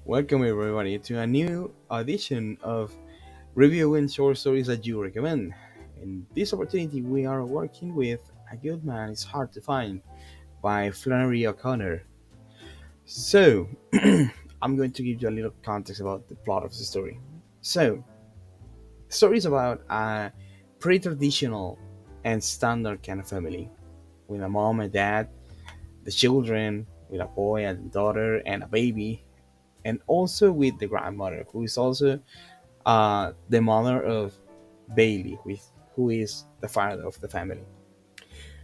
Welcome everybody to a new edition of reviewing short stories that you recommend. In this opportunity, we are working with A Good Man is Hard to Find by Flannery O'Connor. So, I'm going to give you a little context about the plot of the story. So, the story is about a pretty traditional and standard kind of family with a mom and dad, the children, with a boy and a daughter and a baby, and also with the grandmother, who is also the mother of Bailey, who is the father of the family.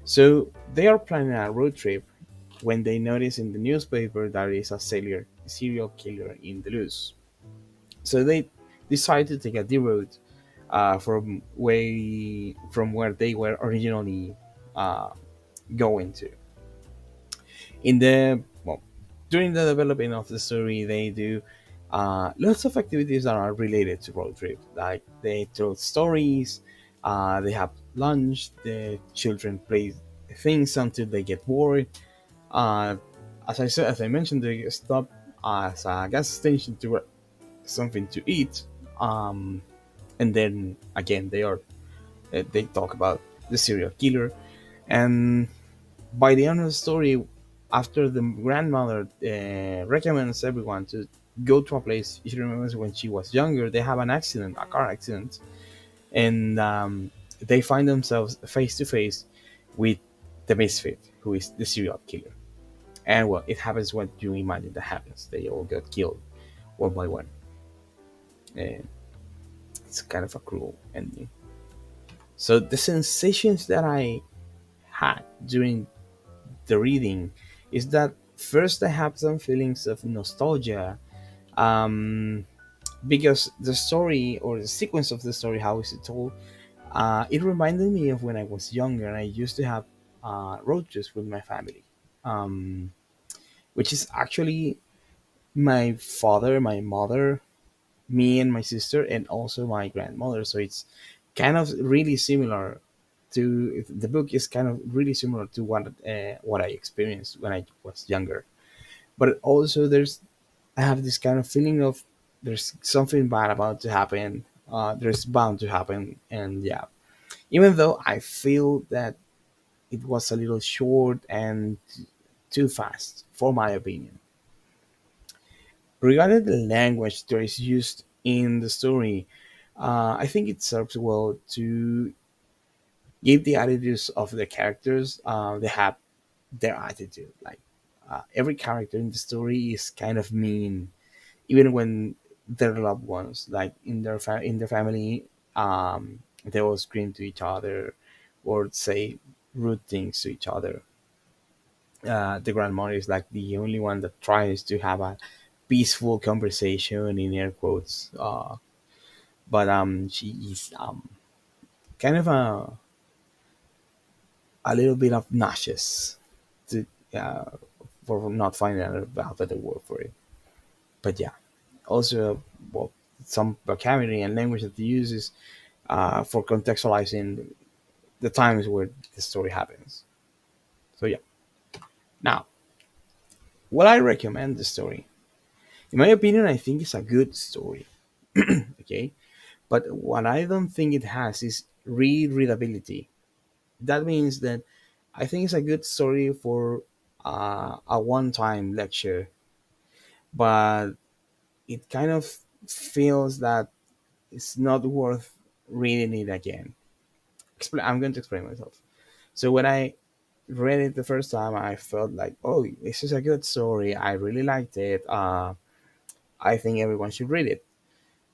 So they are planning a road trip when they notice in the newspaper that there is a serial killer in Duluth. So they decide to take a D road from where they were originally uh, going to. In the well, during the development of the story, they do lots of activities that are related to road trip. Like they tell stories, they have lunch, the children play things until they get bored. Uh, as I mentioned, they stop as a gas station to get something to eat, um, and then again they talk about the serial killer, and by the end of the story, after the grandmother recommends everyone to go to a place she remembers when she was younger, they have an accident, a car accident, and they find themselves face to face with the misfit, who is the serial killer. And well, it happens what you imagine that happens. They all get killed one by one. And it's kind of a cruel ending. So the sensations that I had during the reading is that first I have some feelings of nostalgia, um, because the story or the sequence of the story, how is it told, it reminded me of when I was younger and I used to have road trips with my family, um, which is actually my father, my mother, me and my sister, and also my grandmother. So it's kind of really similar to the book is kind of really similar to what I experienced when I was younger. But also there's I have this kind of feeling of there's something bad about to happen. There's bound to happen, and yeah, even though I feel that it was a little short and too fast, for my opinion. Regarding the language that is used in the story, I think it serves well to give the attitudes of the characters. They have their attitude. Like every character in the story is kind of mean, even when their loved ones, like in their family, they will scream to each other or say rude things to each other. The grandmother is like the only one that tries to have a peaceful conversation in air quotes. But she is kind of a little bit obnoxious to, uh, for not finding a better word for it. But yeah, also, well, some vocabulary and language that he uses for contextualizing the times where the story happens. So yeah. Now, what I recommend the story, in my opinion, I think it's a good story. Okay, but what I don't think it has is readability. That means that I think it's a good story for a one-time lecture, but it kind of feels that it's not worth reading it again. I'm going to explain myself. So when I read it the first time, I felt like, oh, this is a good story. I really liked it. I think everyone should read it.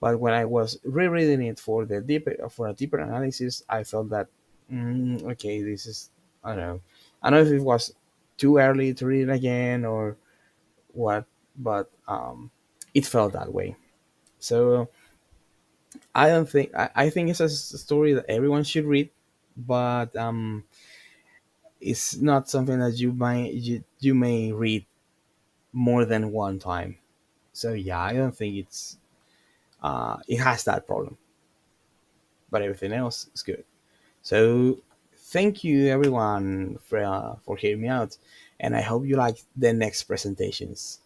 But when I was rereading it for a deeper analysis, I felt that okay, this is I don't know. I don't know if it was too early to read it again or what, but it felt that way. So I think it's a story that everyone should read, but it's not something that you may read more than one time. So yeah, I don't think it has that problem, but everything else is good. So thank you everyone for hearing me out, and I hope you like the next presentations.